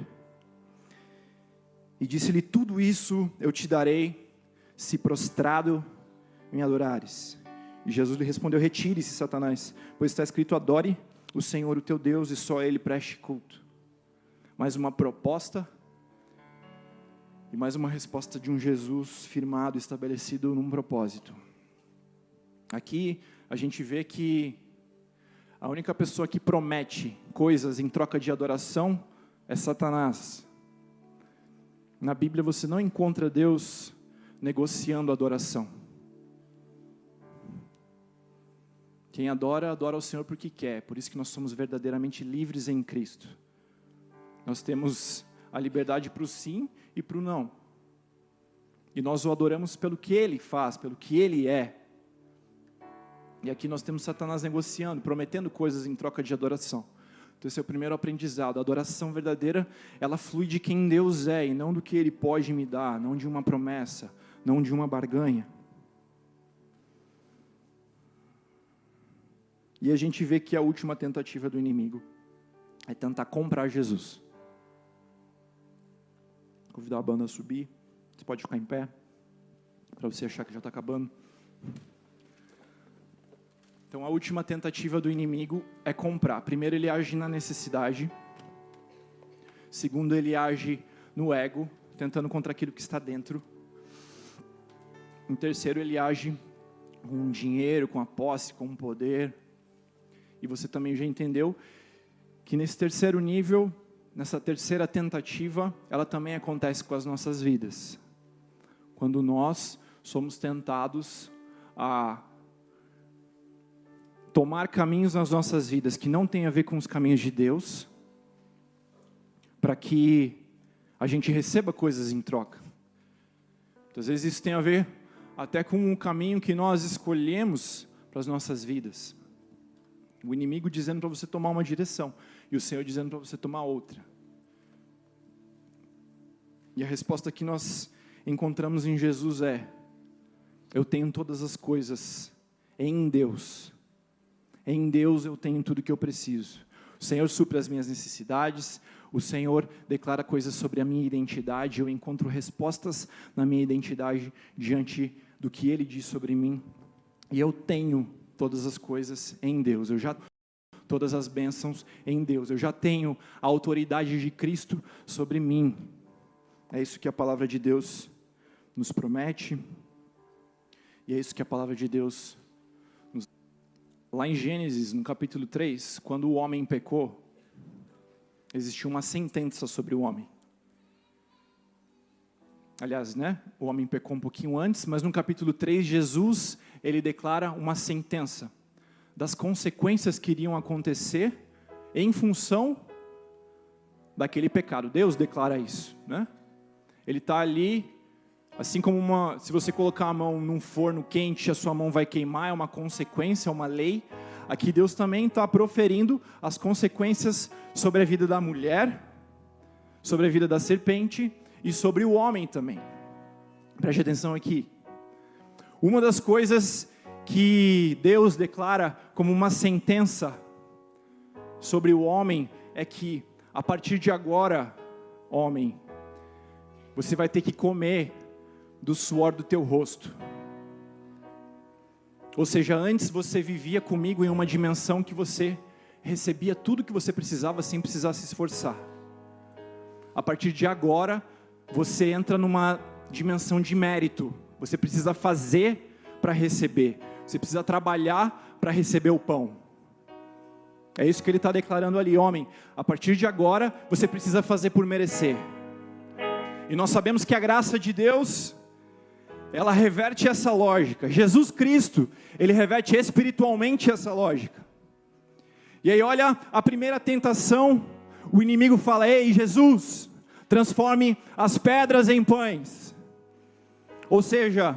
Speaker 1: E disse-lhe, tudo isso eu te darei, se prostrado me adorares. E Jesus lhe respondeu, retire-se, Satanás, pois está escrito, adore o Senhor, o teu Deus, e só a Ele preste culto. mais uma proposta e mais uma resposta de um Jesus firmado, estabelecido num propósito. Aqui a gente vê que a única pessoa que promete coisas em troca de adoração é Satanás. Na Bíblia você não encontra Deus negociando adoração. Quem adora, adora ao Senhor porque quer. Por isso que nós somos verdadeiramente livres em Cristo. Nós temos a liberdade para o sim e para o não. E nós o adoramos pelo que Ele faz, pelo que Ele é. E aqui nós temos Satanás negociando, prometendo coisas em troca de adoração. Então esse é o primeiro aprendizado. A adoração verdadeira, ela flui de quem Deus é e não do que Ele pode me dar, não de uma promessa, não de uma barganha. E a gente vê que a última tentativa do inimigo é tentar comprar Jesus. Vou convidar a banda a subir. Você pode ficar em pé, para você achar que já está acabando. Então, a última tentativa do inimigo é comprar. Primeiro, ele age na necessidade. Segundo, ele age no ego, tentando contra aquilo que está dentro. Em terceiro, ele age com dinheiro, com a posse, com o poder. E você também já entendeu que nesse terceiro nível, nessa terceira tentativa, ela também acontece com as nossas vidas. Quando nós somos tentados a tomar caminhos nas nossas vidas que não tem a ver com os caminhos de Deus, para que a gente receba coisas em troca. Às vezes isso tem a ver até com o caminho que nós escolhemos para as nossas vidas. O inimigo dizendo para você tomar uma direção, e o Senhor dizendo para você tomar outra. E a resposta que nós encontramos em Jesus é: eu tenho todas as coisas em Deus. Em Deus eu tenho tudo o que eu preciso. O Senhor supre as minhas necessidades, o Senhor declara coisas sobre a minha identidade, eu encontro respostas na minha identidade diante do que Ele diz sobre mim. E eu tenho todas as coisas em Deus, eu já tenho todas as bênçãos em Deus, eu já tenho a autoridade de Cristo sobre mim. É isso que a palavra de Deus nos promete, e é isso que a palavra de Deus nos... Lá em Gênesis, no capítulo 3, quando o homem pecou, existiu uma sentença sobre o homem. Aliás, o homem pecou um pouquinho antes, mas no capítulo 3, Jesus, ele declara uma sentença das consequências que iriam acontecer em função daquele pecado. Deus declara isso, Ele está ali, assim como se você colocar a mão num forno quente, a sua mão vai queimar, é uma consequência, é uma lei. Aqui Deus também está proferindo as consequências sobre a vida da mulher, sobre a vida da serpente e sobre o homem também. Preste atenção aqui. Uma das coisas que Deus declara como uma sentença sobre o homem é que, a partir de agora, homem, você vai ter que comer do suor do teu rosto. Ou seja, antes você vivia comigo em uma dimensão que você recebia tudo que você precisava sem precisar se esforçar. A partir de agora, você entra numa dimensão de mérito. Você precisa fazer para receber. Você precisa trabalhar para receber o pão. É isso que ele está declarando ali, homem. A partir de agora, você precisa fazer por merecer. E nós sabemos que a graça de Deus, ela reverte essa lógica. Jesus Cristo, ele reverte espiritualmente essa lógica. E aí olha a primeira tentação, o inimigo fala: ei Jesus, transforme as pedras em pães. Ou seja,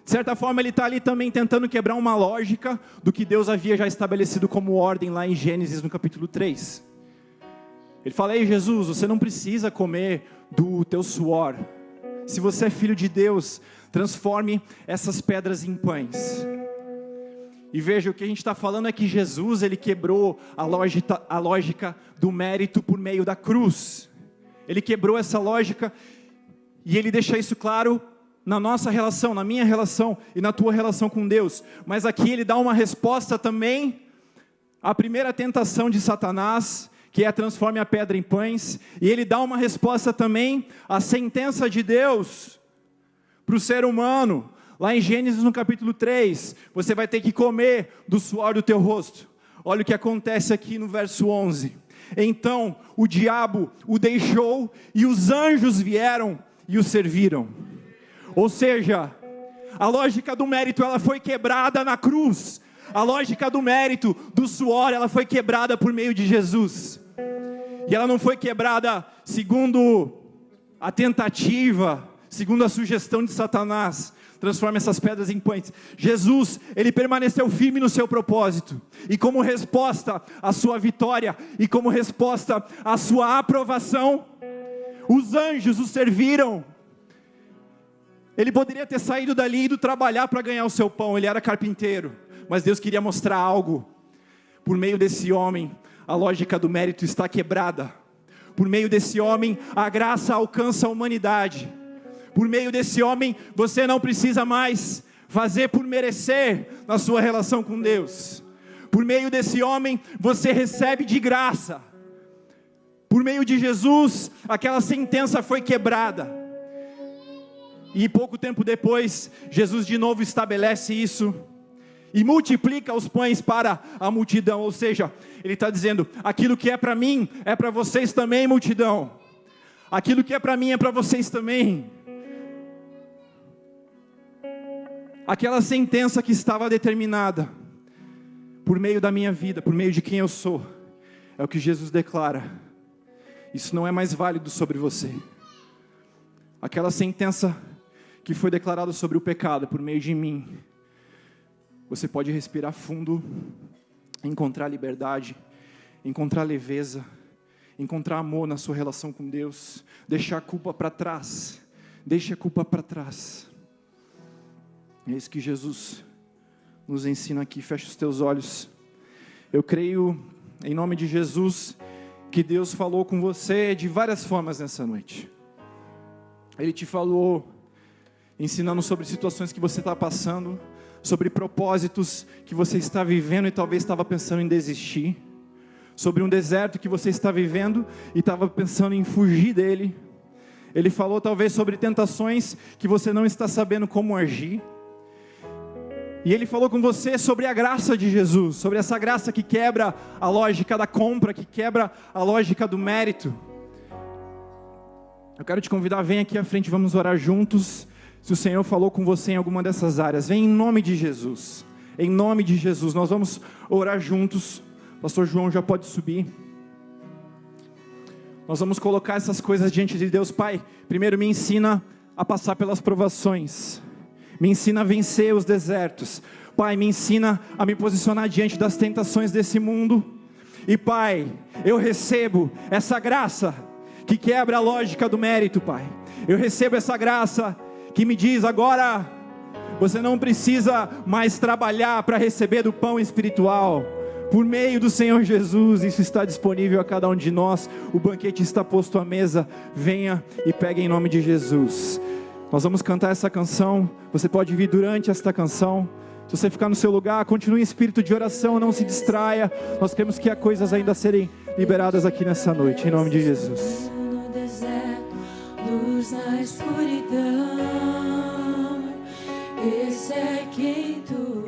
Speaker 1: de certa forma ele está ali também tentando quebrar uma lógica do que Deus havia já estabelecido como ordem lá em Gênesis no capítulo 3. Ele fala: ei Jesus, você não precisa comer do teu suor. Se você é filho de Deus, transforme essas pedras em pães. E veja, o que a gente está falando é que Jesus, ele quebrou a lógica do mérito por meio da cruz. Ele quebrou essa lógica e ele deixa isso claro na nossa relação, na minha relação e na tua relação com Deus. Mas aqui ele dá uma resposta também à primeira tentação de Satanás, que é transforme a pedra em pães, e ele dá uma resposta também à sentença de Deus para o ser humano. Lá em Gênesis no capítulo 3, você vai ter que comer do suor do teu rosto. Olha o que acontece aqui no verso 11. Então o diabo o deixou e os anjos vieram e o serviram. Ou seja, a lógica do mérito ela foi quebrada na cruz. A lógica do mérito, do suor, ela foi quebrada por meio de Jesus. E ela não foi quebrada segundo a tentativa, segundo a sugestão de Satanás. Transforma essas pedras em pães. Jesus, ele permaneceu firme no seu propósito. E como resposta à sua vitória, e como resposta à sua aprovação, os anjos o serviram. Ele poderia ter saído dali e ido trabalhar para ganhar o seu pão. Ele era carpinteiro. Mas Deus queria mostrar algo. Por meio desse homem, a lógica do mérito está quebrada. Por meio desse homem, a graça alcança a humanidade. Por meio desse homem, você não precisa mais fazer por merecer na sua relação com Deus. Por meio desse homem, você recebe de graça. Por meio de Jesus, aquela sentença foi quebrada. E pouco tempo depois, Jesus de novo estabelece isso. E multiplica os pães para a multidão. Ou seja, ele está dizendo, aquilo que é para mim, é para vocês também, multidão. Aquilo que é para mim, é para vocês também. Aquela sentença que estava determinada, por meio da minha vida, por meio de quem eu sou, é o que Jesus declara. Isso não é mais válido sobre você. Aquela sentença que foi declarada sobre o pecado, por meio de mim, você pode respirar fundo, encontrar liberdade, encontrar leveza, encontrar amor na sua relação com Deus, deixar a culpa para trás, deixa a culpa para trás. É isso que Jesus nos ensina aqui. Fecha os teus olhos. Eu creio, em nome de Jesus, que Deus falou com você de várias formas nessa noite. Ele te falou, ensinando sobre situações que você está passando, sobre propósitos que você está vivendo e talvez estava pensando em desistir, sobre um deserto que você está vivendo e estava pensando em fugir dele. Ele falou talvez sobre tentações que você não está sabendo como agir. E Ele falou com você sobre a graça de Jesus, sobre essa graça que quebra a lógica da compra, que quebra a lógica do mérito. Eu quero te convidar, vem aqui à frente, vamos orar juntos. Se o Senhor falou com você em alguma dessas áreas, vem em nome de Jesus. Em nome de Jesus, nós vamos orar juntos. Pastor João já pode subir. Nós vamos colocar essas coisas diante de Deus. Pai, primeiro me ensina a passar pelas provações. Me ensina a vencer os desertos. Pai, me ensina a me posicionar diante das tentações desse mundo. E Pai, eu recebo essa graça que quebra a lógica do mérito, Pai. Eu recebo essa graça que me diz agora, você não precisa mais trabalhar para receber do pão espiritual. Por meio do Senhor Jesus, isso está disponível a cada um de nós. O banquete está posto à mesa. Venha e pegue em nome de Jesus. Nós vamos cantar essa canção. Você pode vir durante esta canção. Se você ficar no seu lugar, continue em espírito de oração, não se distraia. Nós temos que há coisas ainda a serem liberadas aqui nessa noite, em nome de Jesus.
Speaker 2: No deserto, luz na escuridão, esse é quem tu